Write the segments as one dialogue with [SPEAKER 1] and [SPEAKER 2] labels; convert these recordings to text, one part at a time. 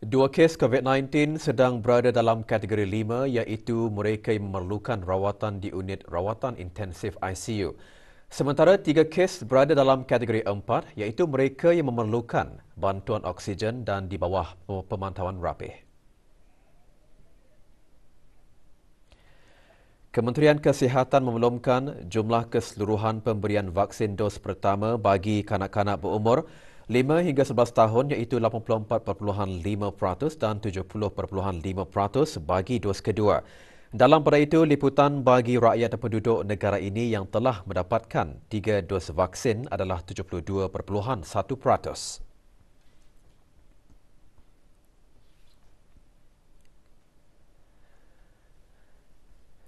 [SPEAKER 1] Dua kes COVID-19 sedang berada dalam kategori 5 iaitu mereka yang memerlukan rawatan di unit rawatan intensif ICU. Sementara 3 kes berada dalam kategori 4 iaitu mereka yang memerlukan bantuan oksigen dan di bawah pemantauan rapih. Kementerian Kesihatan memaklumkan jumlah keseluruhan pemberian vaksin dos pertama bagi kanak-kanak berumur 5 hingga 11 tahun iaitu 84.5% dan 70.5% bagi dos kedua. Dalam pada itu, liputan bagi rakyat dan penduduk negara ini yang telah mendapatkan 3 dos vaksin adalah 72.1%.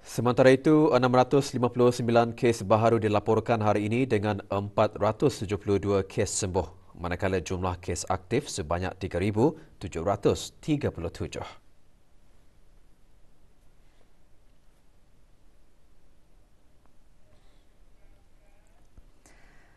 [SPEAKER 1] Sementara itu, 659 kes baharu dilaporkan hari ini dengan 472 kes sembuh, manakala jumlah kes aktif sebanyak 3,737.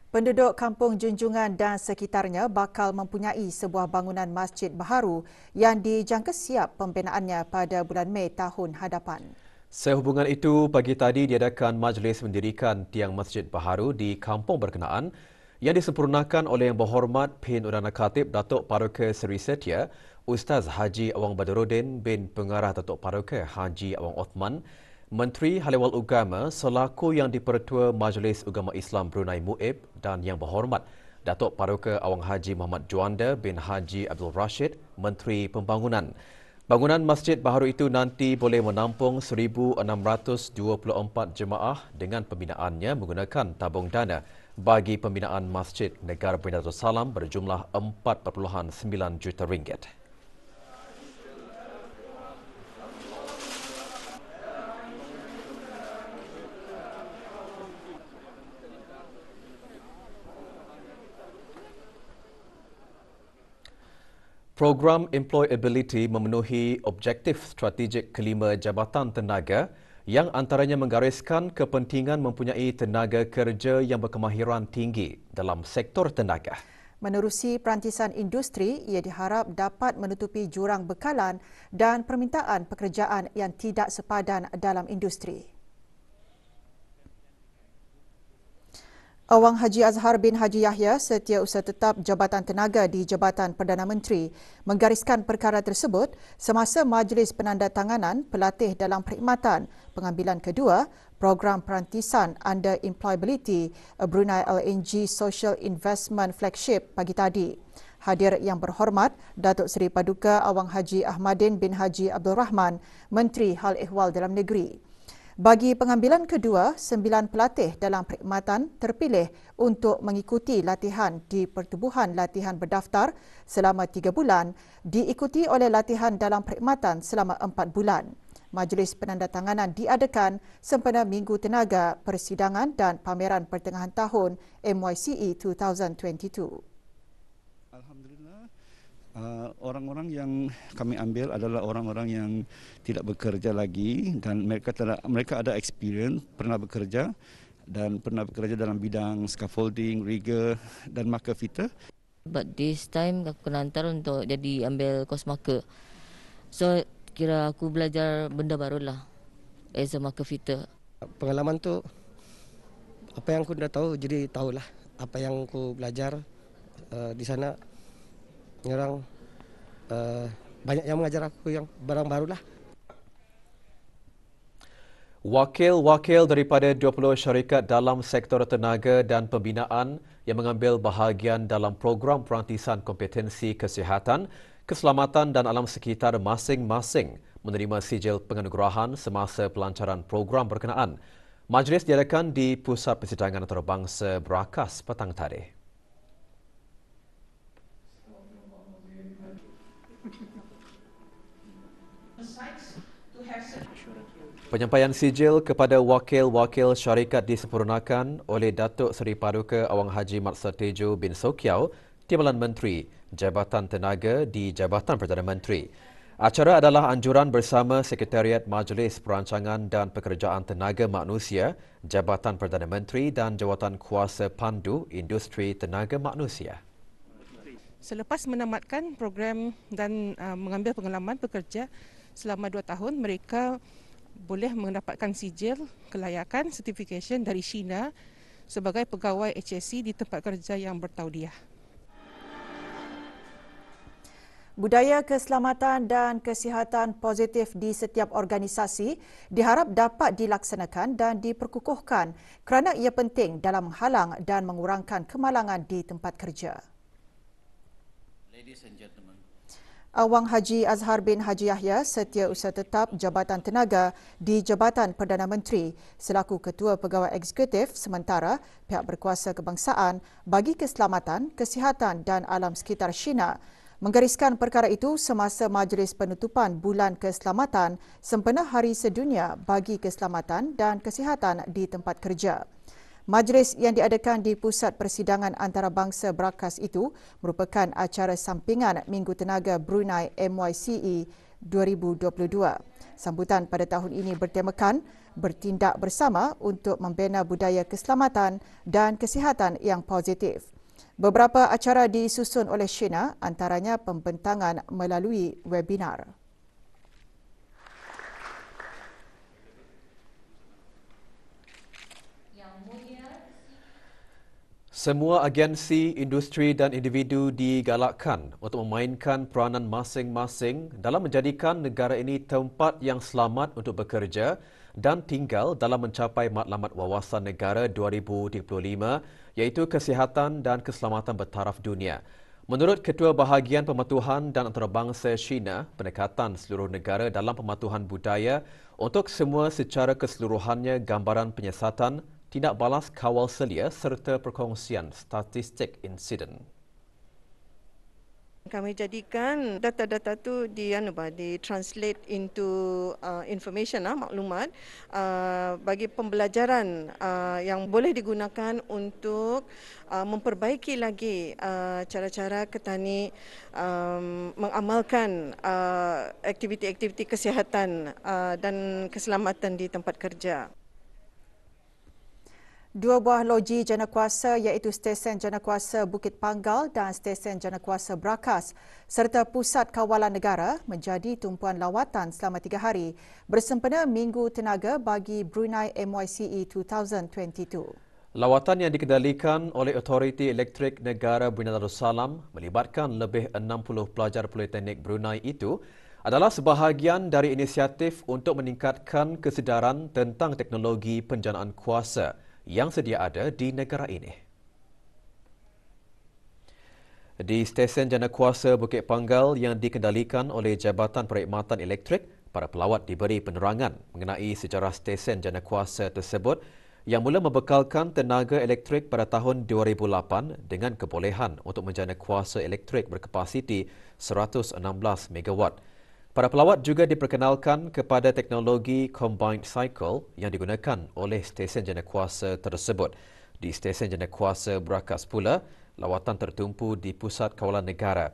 [SPEAKER 2] Penduduk Kampung Junjungan dan sekitarnya bakal mempunyai sebuah bangunan masjid baharu yang dijangka siap pembinaannya pada bulan Mei tahun hadapan.
[SPEAKER 1] Sehubungan itu, pagi tadi diadakan majlis mendirikan tiang masjid baharu di kampung berkenaan yang disempurnakan oleh Yang Berhormat Pin Urdana Khatib Datuk Paduka Seri Setia, Ustaz Haji Awang Badruddin bin Pengarah Datuk Paduka Haji Awang Othman, Menteri Haliwal Ugama selaku Yang di-Pertua Majlis Ugama Islam Brunei MUIB dan Yang Berhormat Datuk Paduka Awang Haji Muhammad Juanda bin Haji Abdul Rashid, Menteri Pembangunan. Bangunan masjid baharu itu nanti boleh menampung 1,624 jemaah dengan pembinaannya menggunakan tabung dana bagi pembinaan Masjid Negara Bendera Salam berjumlah 4.9 juta ringgit. Program Employability memenuhi objektif strategik kelima Jabatan Tenaga yang antaranya menggariskan kepentingan mempunyai tenaga kerja yang berkemahiran tinggi dalam sektor tenaga.
[SPEAKER 2] Menerusi perantisan industri, ia diharap dapat menutupi jurang bekalan dan permintaan pekerjaan yang tidak sepadan dalam industri. Awang Haji Azhar bin Haji Yahya, Setiausaha Tetap Jabatan Tenaga di Jabatan Perdana Menteri, menggariskan perkara tersebut semasa majlis penandatanganan pelatih dalam perkhidmatan pengambilan kedua program perantisan Under Employability Brunei LNG Social Investment Flagship pagi tadi. Hadir Yang Berhormat Datuk Seri Paduka Awang Haji Ahmadin bin Haji Abdul Rahman, Menteri Hal Ehwal Dalam Negeri. Bagi pengambilan kedua, 9 pelatih dalam perkhidmatan terpilih untuk mengikuti latihan di pertubuhan latihan berdaftar selama 3 bulan, diikuti oleh latihan dalam perkhidmatan selama 4 bulan. Majlis penandatanganan diadakan sempena Minggu Tenaga, Persidangan dan Pameran Pertengahan Tahun MYCE 2022.
[SPEAKER 3] Orang-orang yang kami ambil adalah orang-orang yang tidak bekerja lagi dan mereka ada experience, pernah bekerja dalam bidang scaffolding, rigger dan marker fitter.
[SPEAKER 4] But this time aku kena hantar untuk jadi ambil course marker. So kira aku belajar benda baru lah as a marker fitter.
[SPEAKER 5] Pengalaman tu apa yang aku dah tahu, jadi tahulah apa yang aku belajar di sana. Orang banyak yang mengajar aku yang barang barulah.
[SPEAKER 1] Wakil-wakil daripada 20 syarikat dalam sektor tenaga dan pembinaan yang mengambil bahagian dalam program perantisan kompetensi kesihatan, keselamatan dan alam sekitar masing-masing menerima sijil penganugerahan semasa pelancaran program berkenaan. Majlis diadakan di Pusat Persidangan Antarabangsa Berakas petang tadi. Penyampaian sijil kepada wakil-wakil syarikat disempurnakan oleh Datuk Seri Paduka Awang Haji Matsar Tejo bin Sokiau, Timbalan Menteri Jabatan Tenaga di Jabatan Perdana Menteri. Acara adalah anjuran bersama Sekretariat Majlis Perancangan dan Pekerjaan Tenaga Manusia, Jabatan Perdana Menteri dan Jawatan Kuasa Pandu Industri Tenaga Manusia.
[SPEAKER 6] Selepas menamatkan program dan mengambil pengalaman bekerja selama 2 tahun, mereka boleh mendapatkan sijil kelayakan certification dari China sebagai pegawai HSC di tempat kerja yang bertauliah.
[SPEAKER 2] Budaya keselamatan dan kesihatan positif di setiap organisasi diharap dapat dilaksanakan dan diperkukuhkan kerana ia penting dalam menghalang dan mengurangkan kemalangan di tempat kerja.
[SPEAKER 7] Ladies and gentlemen.
[SPEAKER 2] Awang Haji Azhar bin Haji Yahya Setiausaha Tetap Jabatan Tenaga di Jabatan Perdana Menteri selaku Ketua Pegawai Eksekutif sementara pihak berkuasa kebangsaan bagi keselamatan, kesihatan dan alam sekitar China menggariskan perkara itu semasa majlis penutupan Bulan Keselamatan sempena Hari Sedunia bagi Keselamatan dan Kesihatan di Tempat Kerja. Majlis yang diadakan di Pusat Persidangan Antarabangsa Brakas itu merupakan acara sampingan Minggu Tenaga Brunei MYCE 2022. Sambutan pada tahun ini bertemakan bertindak bersama untuk membina budaya keselamatan dan kesihatan yang positif. Beberapa acara disusun oleh China, antaranya pembentangan melalui webinar.
[SPEAKER 1] Semua agensi, industri dan individu digalakkan untuk memainkan peranan masing-masing dalam menjadikan negara ini tempat yang selamat untuk bekerja dan tinggal dalam mencapai matlamat wawasan negara 2035 iaitu kesihatan dan keselamatan bertaraf dunia. Menurut Ketua Bahagian Pematuhan dan Antarabangsa China, pendekatan seluruh negara dalam pematuhan budaya untuk semua secara keseluruhannya gambaran penyiasatan, tindak balas kawal selia serta perkongsian statistik insiden.
[SPEAKER 8] Kami jadikan data-data tu di translate into information maklumat bagi pembelajaran yang boleh digunakan untuk memperbaiki lagi cara-cara ketani mengamalkan aktiviti-aktiviti kesihatan dan keselamatan di tempat kerja.
[SPEAKER 2] Dua buah loji janakuasa iaitu Stesen Janakuasa Bukit Panggal dan Stesen Janakuasa Brakas serta Pusat Kawalan Negara menjadi tumpuan lawatan selama 3 hari bersempena Minggu Tenaga bagi Brunei MYCE 2022.
[SPEAKER 1] Lawatan yang dikendalikan oleh Otoriti Elektrik Negara Brunei Darussalam melibatkan lebih 60 pelajar Politeknik Brunei itu adalah sebahagian dari inisiatif untuk meningkatkan kesedaran tentang teknologi penjanaan kuasa yang sedia ada di negara ini. Di Stesen Janakuasa Bukit Panggal yang dikendalikan oleh Jabatan Perkhidmatan Elektrik, para pelawat diberi penerangan mengenai sejarah stesen janakuasa tersebut yang mula membekalkan tenaga elektrik pada tahun 2008 dengan kebolehan untuk menjana kuasa elektrik berkapasiti 116 megawatt. Para pelawat juga diperkenalkan kepada teknologi combined cycle yang digunakan oleh stesen janakuasa tersebut. Di Stesen Janakuasa Brakas pula, lawatan tertumpu di Pusat Kawalan Negara.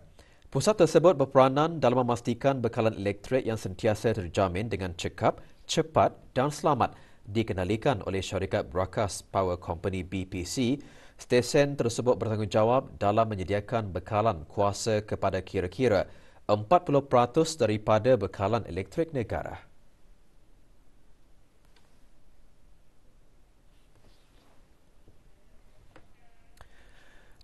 [SPEAKER 1] Pusat tersebut berperanan dalam memastikan bekalan elektrik yang sentiasa terjamin dengan cekap, cepat dan selamat dikendalikan oleh syarikat Brakas Power Company BPC. Stesen tersebut bertanggungjawab dalam menyediakan bekalan kuasa kepada kira-kira 40% daripada bekalan elektrik negara.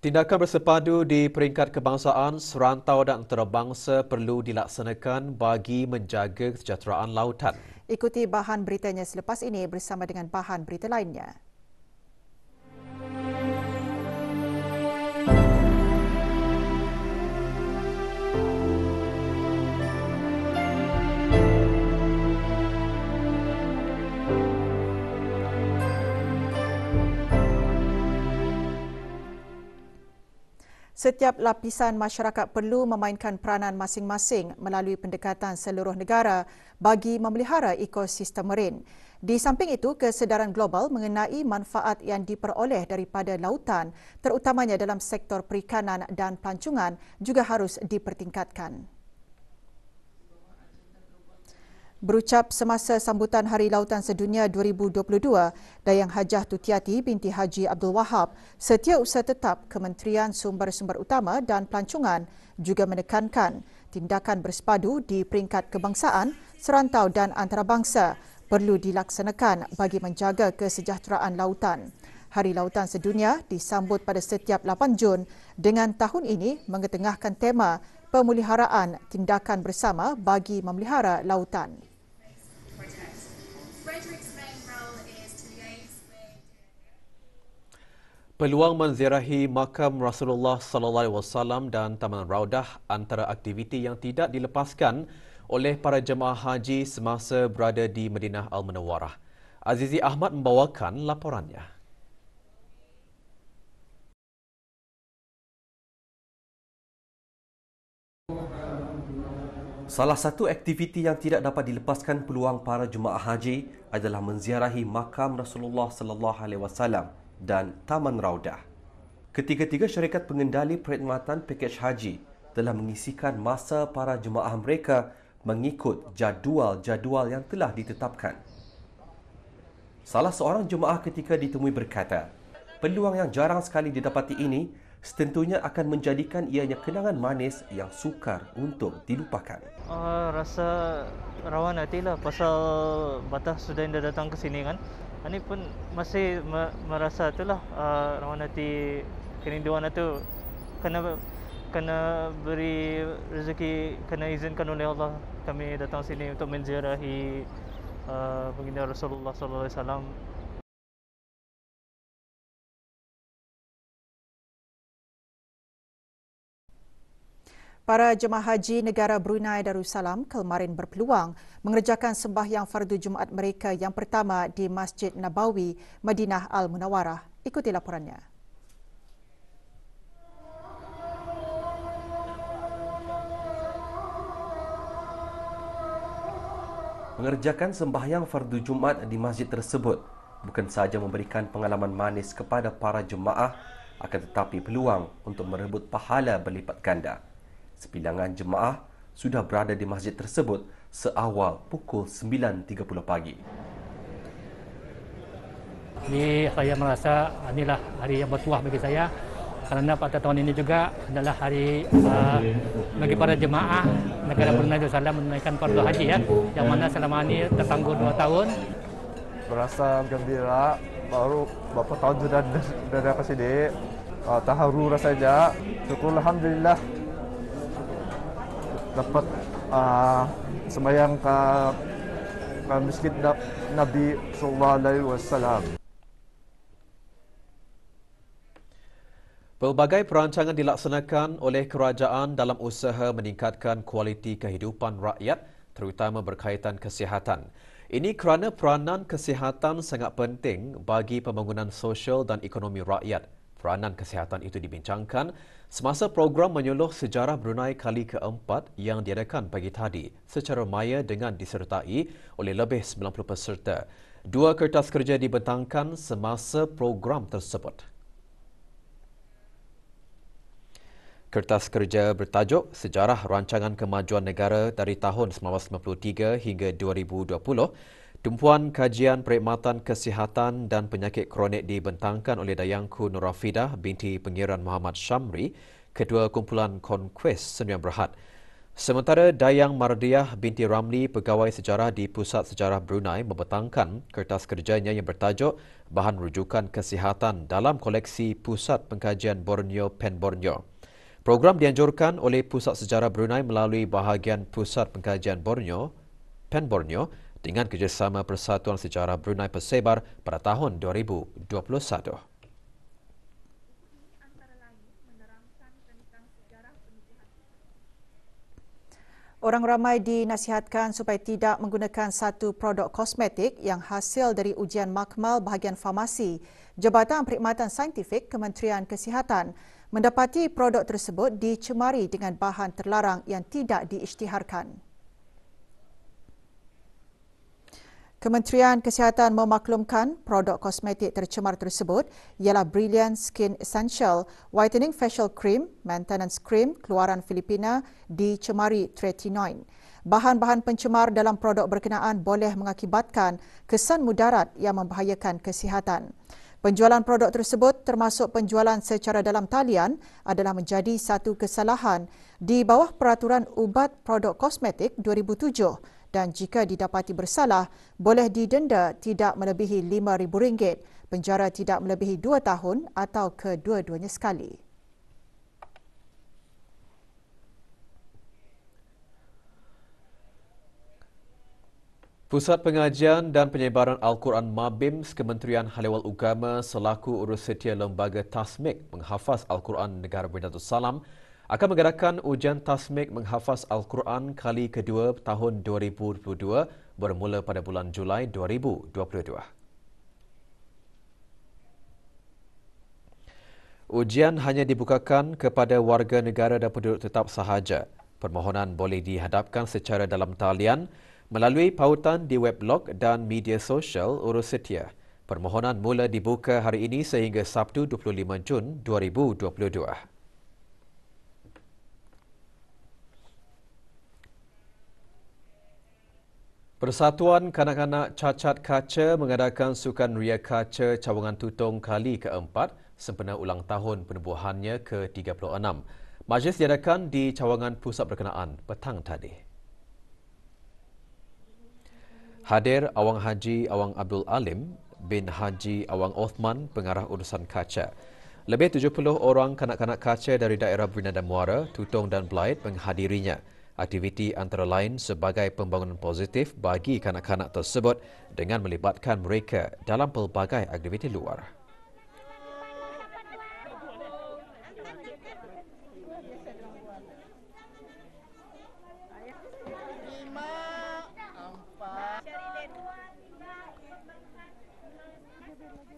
[SPEAKER 1] Tindakan bersepadu di peringkat kebangsaan, serantau dan antarabangsa perlu dilaksanakan bagi menjaga kesejahteraan lautan.
[SPEAKER 2] Ikuti bahan beritanya selepas ini bersama dengan bahan berita lainnya. Setiap lapisan masyarakat perlu memainkan peranan masing-masing melalui pendekatan seluruh negara bagi memelihara ekosistem marin. Di samping itu, kesedaran global mengenai manfaat yang diperoleh daripada lautan, terutamanya dalam sektor perikanan dan pelancongan, juga harus dipertingkatkan. Berucap semasa sambutan Hari Lautan Sedunia 2022, Dayang Hajah Tutiati binti Haji Abdul Wahab, Setiausaha Tetap Kementerian Sumber-Sumber Utama dan Pelancongan juga menekankan tindakan bersepadu di peringkat kebangsaan, serantau dan antarabangsa perlu dilaksanakan bagi menjaga kesejahteraan lautan. Hari Lautan Sedunia disambut pada setiap 8 Jun dengan tahun ini mengetengahkan tema pemeliharaan tindakan bersama bagi memelihara lautan.
[SPEAKER 1] Peluang menziarahi makam Rasulullah sallallahu alaihi wasallam dan Taman Raudah antara aktiviti yang tidak dilepaskan oleh para jemaah haji semasa berada di Madinah Al-Munawwarah. Azizi Ahmad membawakan laporannya.
[SPEAKER 9] Salah satu aktiviti yang tidak dapat dilepaskan peluang para jemaah haji adalah menziarahi makam Rasulullah sallallahu alaihi wasallam dan Taman Raudah. Ketiga-tiga syarikat pengendali perkhidmatan pakej haji telah mengisikan masa para jemaah mereka mengikut jadual-jadual yang telah ditetapkan. Salah seorang jemaah ketika ditemui berkata, peluang yang jarang sekali didapati ini setentunya akan menjadikan ianya kenangan manis yang sukar untuk dilupakan.
[SPEAKER 10] Rasa rawan hati lah pasal batas sudah dah datang ke sini kan. Ini pun masih merasa itulah rawan hati kerinduan itu kena beri rezeki, kena izinkan oleh Allah kami datang sini untuk menziarahi baginda Rasulullah sallallahu alaihi wasallam.
[SPEAKER 2] Para jemaah haji negara Brunei Darussalam kemarin berpeluang mengerjakan sembahyang fardu Jumaat mereka yang pertama di Masjid Nabawi, Madinah Al-Munawwarah. Ikuti laporannya.
[SPEAKER 9] Mengerjakan sembahyang fardu Jumaat di masjid tersebut bukan sahaja memberikan pengalaman manis kepada para jemaah, akan tetapi peluang untuk merebut pahala berlipat ganda. Sebilangan jemaah sudah berada di masjid tersebut seawal pukul 9.30 pagi.
[SPEAKER 11] Ini saya merasa inilah hari yang bertuah bagi saya kerana pada tahun ini juga adalah hari bagi para jemaah negara Brunei Darussalam menunaikan fardu haji ya, yang mana selama ini tertangguh 2 tahun.
[SPEAKER 12] Berasa gembira, baru beberapa tahun sudah datang ke sini. Terharu rasanya. Syukur alhamdulillah dapat sembahyang ke Masjid Nabi sallallahu alaihi wasallam.
[SPEAKER 1] Pelbagai perancangan dilaksanakan oleh kerajaan dalam usaha meningkatkan kualiti kehidupan rakyat, terutama berkaitan kesihatan. Ini kerana peranan kesihatan sangat penting bagi pembangunan sosial dan ekonomi rakyat. Peranan kesihatan itu dibincangkan semasa program menyuluh sejarah Brunei kali keempat yang diadakan pagi tadi secara maya dengan disertai oleh lebih 90 peserta. 2 kertas kerja dibentangkan semasa program tersebut. Kertas kerja bertajuk Sejarah Rancangan Kemajuan Negara dari tahun 1993 hingga 2020. Tumpuan kajian perkhidmatan kesihatan dan penyakit kronik dibentangkan oleh Dayangku Nur Rafidah binti Pengiran Muhammad Syamri, Ketua Kumpulan Conquest Sdn Bhd. Sementara Dayang Mardiah binti Ramli, Pegawai Sejarah di Pusat Sejarah Brunei, membentangkan kertas kerjanya yang bertajuk Bahan Rujukan Kesihatan dalam koleksi Pusat Pengkajian Borneo Pen Borneo. Program dianjurkan oleh Pusat Sejarah Brunei melalui bahagian Pusat Pengkajian Borneo, Pen Borneo, dengan kerjasama Persatuan Sejarah Brunei Persebar pada tahun 2021.
[SPEAKER 2] Orang ramai dinasihatkan supaya tidak menggunakan satu produk kosmetik yang hasil dari ujian makmal bahagian farmasi. Jabatan Perkhidmatan Saintifik Kementerian Kesihatan mendapati produk tersebut dicemari dengan bahan terlarang yang tidak diisytiharkan. Kementerian Kesihatan memaklumkan produk kosmetik tercemar tersebut ialah Brilliant Skin Essential Whitening Facial Cream, Maintenance Cream keluaran Filipina dicemari tretinoin. Bahan-bahan pencemar dalam produk berkenaan boleh mengakibatkan kesan mudarat yang membahayakan kesihatan. Penjualan produk tersebut termasuk penjualan secara dalam talian adalah menjadi satu kesalahan di bawah Peraturan Ubat Produk Kosmetik 2007 dan jika didapati bersalah, boleh didenda tidak melebihi RM5,000, penjara tidak melebihi 2 tahun atau kedua-duanya sekali.
[SPEAKER 1] Pusat Pengajian dan Penyebaran Al-Quran MABIMS Kementerian Hal-Ehwal Agama selaku urus setia lembaga Tasmik menghafaz Al-Quran Negara Bernadus Salam akan mengadakan ujian tasmik menghafaz Al-Quran kali kedua tahun 2022 bermula pada bulan Julai 2022. Ujian hanya dibukakan kepada warga negara dan penduduk tetap sahaja. Permohonan boleh dihadapkan secara dalam talian melalui pautan di weblog dan media sosial urus setia. Permohonan mula dibuka hari ini sehingga Sabtu 25 Jun 2022. Persatuan Kanak-Kanak Cacat Kaca mengadakan Sukan Ria Kaca Cawangan Tutong kali keempat sempena ulang tahun penubuhannya ke-36. Majlis diadakan di Cawangan Pusat Berkenaan petang tadi. Hadir Awang Haji Awang Abdul Alim bin Haji Awang Othman, pengarah urusan kaca. Lebih 70 orang kanak-kanak kaca dari daerah Bina dan Muara, Tutong dan Belait menghadirinya. Aktiviti antara lain sebagai pembangunan positif bagi kanak-kanak tersebut dengan melibatkan mereka dalam pelbagai aktiviti luar.